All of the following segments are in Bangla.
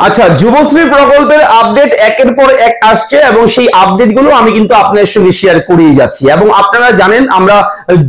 আচ্ছা, যুবশ্রী প্রকল্পের আপডেট একের পর এক আসছে এবং সেই আপডেট গুলো আমি কিন্তু আপনাদের সঙ্গে শেয়ার করেই যাচ্ছি এবং আপনারা জানেন আমরা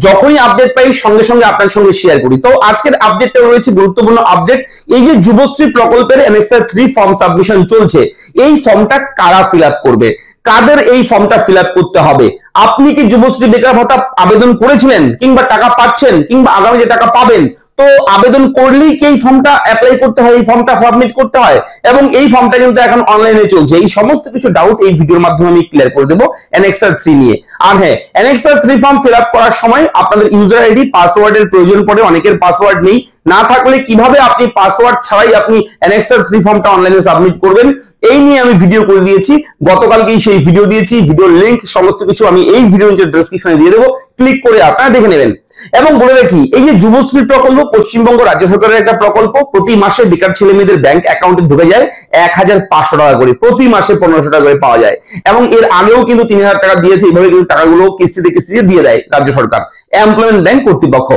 যখনই আপডেট পাই সঙ্গে সঙ্গে আপনার সঙ্গে শেয়ার করি। তো আজকের আপডেটটা রয়েছে গুরুত্বপূর্ণ আপডেট। এই যে যুবশ্রী প্রকল্পের এনএক্সআর 3 ফর্ম সাবমিশন চলছে, এই ফর্মটা কারা ফিল আপ করবে, কাদের এই ফর্মটা ফিল আপ করতে হবে? আপনি কি যুবশ্রী বেকার ভাতা আবেদন করেছিলেন কিংবা টাকা পাচ্ছেন কিংবা আগামী যে টাকা পাবেন, তো আবেদন করলেই কি এই ফর্মটা অ্যাপ্লাই করতে হয়, এই ফর্মটা সাবমিট করতে হয়? এবং এই ফর্মটা কিন্তু এখন অনলাইনে চলছে। এই সমস্ত কিছু ডাউট এই ভিডিওর মাধ্যমে আমি ক্লিয়ার করে দেবো এনএক্সআর 3 নিয়ে। আর হ্যাঁ, এনএক্সআর 3 ফর্ম ফিল আপ করার সময় আপনাদের ইউজার আইডি পাসওয়ার্ডের প্রয়োজন পড়ে। অনেকের পাসওয়ার্ড নেই, না থাকলে কিভাবে আপনি পাসওয়ার্ড ছাড়াই আপনি এনএক্সআর 3 ফর্মটা অনলাইনে সাবমিট করবেন এই নিয়ে আমি ভিডিও করে দিয়েছি। গতকালকেই সেই ভিডিও দিয়েছি, ভিডিওর লিংক সমস্ত কিছু আমি এই ভিডিওর ডেসক্রিপশনে দিয়ে দেবো, ক্লিক করে আপনারা দেখে নেবেন। এবং বলে রাখি, এই যে যুবশ্রী প্রকল্প পশ্চিমবঙ্গ রাজ্য সরকারের একটা প্রকল্প। প্রতি মাসে বেকার ছেলে মেয়েদের ব্যাংক অ্যাকাউন্টে ঢুকে যায় 1500 টাকা করে, প্রতি মাসে 1500 টাকা করে পাওয়া যায়। এবং এর আগেও কিন্তু 3000 টাকা দিয়েছে। এইভাবে কিন্তু টাকাগুলো কিস্তিতে কিস্তিতে দিয়ে দেয় রাজ্য সরকার, এমপ্লয়মেন্ট ব্যাংক কর্তৃপক্ষ।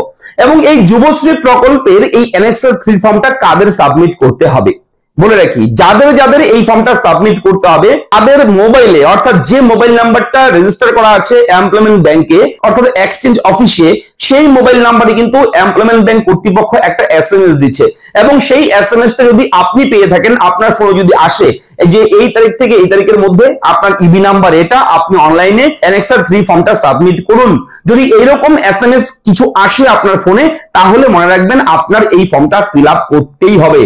এবং এই যুবশ্রী প্রকল্পের এই এনএক্সআর 3 ফর্মটা কাদের সাবমিট করতে হবে বলে রাখি, যাদের যাদের এই ফর্মটা সাবমিট করতে হবে তাদের মোবাইলে, অর্থাৎ যে মোবাইল নাম্বারটা রেজিস্টার করা আছে এমপ্লয়মেন্ট ব্যাংকে অর্থাৎ এক্সচেঞ্জ অফিসে, সেই মোবাইল নাম্বারে কিন্তু এমপ্লয়মেন্ট ব্যাংক কর্তৃপক্ষ একটা এসএমএস দিচ্ছে। এবং সেই এসএমএসটা যদি আপনি পেয়ে থাকেন, আপনার ফোনে যদি আসে যে এই তারিখ থেকে এই তারিখের মধ্যে আপনার ইবি নাম্বার এটা, আপনি অনলাইনে এনএক্সআর 3 ফর্মটা সাবমিট করুন, যদি এইরকম এসএমএস কিছু আসে আপনার ফোনে, তাহলে মনে রাখবেন আপনার এই ফর্মটা ফিল আপ করতেই হবে।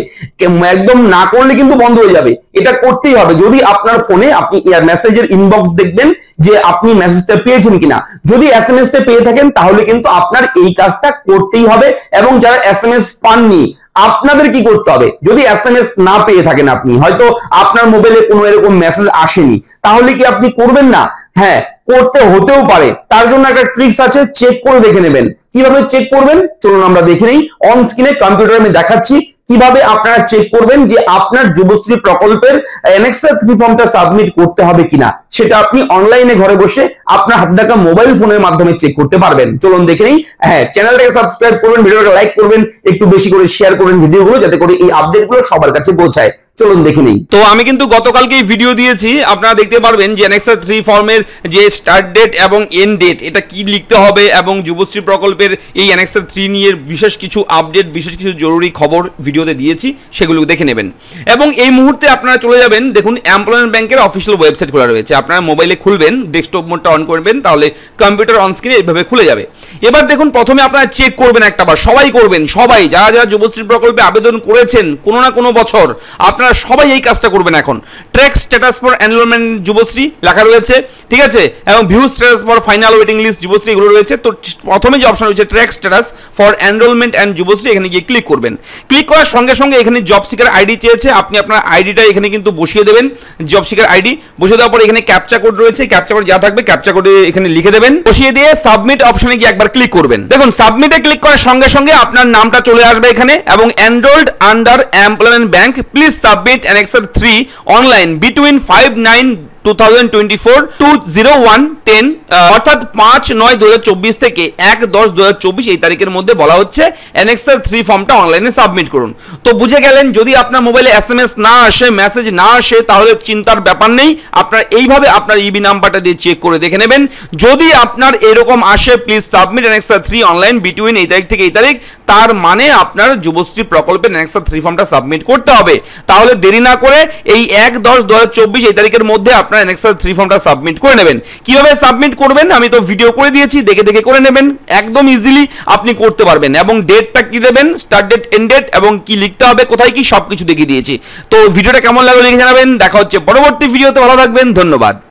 একদম না করলে কিন্তু বন্ধ হয়ে যাবে, এটা করতেই হবে। যদি আপনার ফোনে আপনি মেসেজের ইনবক্স দেখবেন যে আপনি মেসেজটা পেয়েছেন কিনা, যদি এসএমএসটা পেয়ে থাকেন তাহলে কিন্তু আপনার এই কাজটা করতেই হবে। এবং যারা এসএমএস পাননি, আপনাদের কি করতে হবে, যদি এসএমএস না পেয়ে থাকেন, আপনি হয়তো আপনার মোবাইলে কোনো এরকম মেসেজ আসেনি, তাহলে কি আপনি করবেন না? হ্যাঁ, করতে হতেও পারে। তার জন্য একটা ট্রিক্স আছে, চেক করে দেখে নেবেন। কিভাবে চেক করবেন চলুন আমরা দেখে নেই। অন স্ক্রিনে কম্পিউটারে আমি দেখাচ্ছি কিভাবে আপনারা চেক করবেন যে আপনার যুবশ্রী প্রকল্পের এনএক্সআর 3 ফর্মটা সাবমিট করতে হবে কিনা। সেটা আপনি অনলাইনে ঘরে বসে আপনার হাতে থাকা মোবাইল ফোনের মাধ্যমে চেক করতে পারবেন। চলুন দেখে নেই। হ্যাঁ, চ্যানেলটাকে সাবস্ক্রাইব করবেন, ভিডিওটা লাইক করবেন, একটু বেশি করে শেয়ার করবেন ভিডিওগুলো, যাতে করে এই আপডেটগুলো সবার কাছে পৌঁছায়। চলুন দেখে নেই। তো আমি কিন্তু গতকালকেই ভিডিও দিয়েছি, আপনারা দেখতে পারবেন যে এনএক্সআর 3 ফর্মের যে স্টার্ট ডেট এবং এন্ড ডেট এটা কি লিখতে হবে, এবং যুবশ্রী প্রকল্পের এই এনএক্সআর 3 নিয়ে বিশেষ কিছু আপডেট, বিশেষ কিছু জরুরি খবর ভিডিওতে দিয়েছি, সেগুলো দেখে নেবেন। এবং এই মুহূর্তে আপনারা চলে যাবেন, দেখুন এমপ্লয়মেন্ট ব্যাংকের অফিসিয়াল ওয়েবসাইট খোলা রয়েছে। আপনারা মোবাইলে খুলবেন, ডেস্কটপ মোডটা অন করবেন, তাহলে কম্পিউটার অন স্ক্রিনে এইভাবে খুলে যাবে। এবার দেখুন, প্রথমে আপনারা চেক করবেন একটাবার, সবাই করবেন, সবাই যারা যারা যুবশ্রী প্রকল্পে আবেদন করেছেন কোনো না কোনো বছর, আপনারা সবাই এই কাজটা করবেন। এখন track status for enrolment Yuvashree লেখা রয়েছে, ঠিক আছে, এবং view status for final waiting list Yuvashree এগুলো রয়েছে। তো প্রথমে যে অপশন রয়েছে track status for enrolment and Yuvashree, এখানে গিয়ে ক্লিক করবেন। ক্লিক করার সঙ্গে সঙ্গে এখানে জব সিকার আইডি চেয়েছে, আপনি আপনার আইডিটা এখানে কিন্তু বসিয়ে দেবেন। জব সিকার আইডি বসিয়ে দেওয়ার পর এখানে ক্যাপচা কোড রয়েছে, ক্যাপচা কোড যা থাকবে ক্যাপচা কোডে এখানে লিখে দেবেন, বসিয়ে দিয়ে সাবমিট অপশনে গিয়ে একবার ক্লিক করবেন। দেখুন সাবমিটে ক্লিক করার সঙ্গে সঙ্গে আপনার নামটা চলে আসবে এখানে, এবং enrolled under employment bank please submit NXR 3 online between 5/9/2024 to 01/10 অর্থাৎ 5/9/2024 থেকে 1/10/2024 এই তারিখের মধ্যে বলা হচ্ছে এনএক্সআর 3 ফর্মটা অনলাইনে সাবমিট করুন। তো বুঝে গেলেন, যদি আপনার মোবাইলে এসএমএস না আসে, মেসেজ না আসে, তাহলে চিন্তার ব্যাপার নেই। আপনার এইভাবে আপনার ইবি নাম্বারটা দিয়ে চেক করে দেখে নেবেন। যদি আপনার এরকম আসে please submit NXR 3 online between এই তারিখ থেকে এই তারিখ, তার মানে আপনার যুবশ্রী প্রকল্পের এনএক্সআর 3 ফর্মটা সাবমিট করতে হবে। তাহলে দেরি না করে এই 1/10/2024 এই তারিখের মধ্যে আপনার এনএক্সআর 3 ফর্মটা সাবমিট করে নেবেন। কিভাবে সাবমিট করবেন আমি তো ভিডিও করে দিয়েছি, দেখে দেখে করে নেবেন, একদম ইজিলি আপনি করতে পারবেন। এবং ডেটটা কি দেবেন, স্টার্ট ডেট, এন্ড ডেট, এবং কি লিখতে হবে, কোথায় কি, সবকিছু দেখিয়ে দিয়েছি। তো ভিডিওটা কেমন লাগলো লিখে জানাবেন। দেখা হচ্ছে পরবর্তী ভিডিওতে, ভালো থাকবেন, ধন্যবাদ।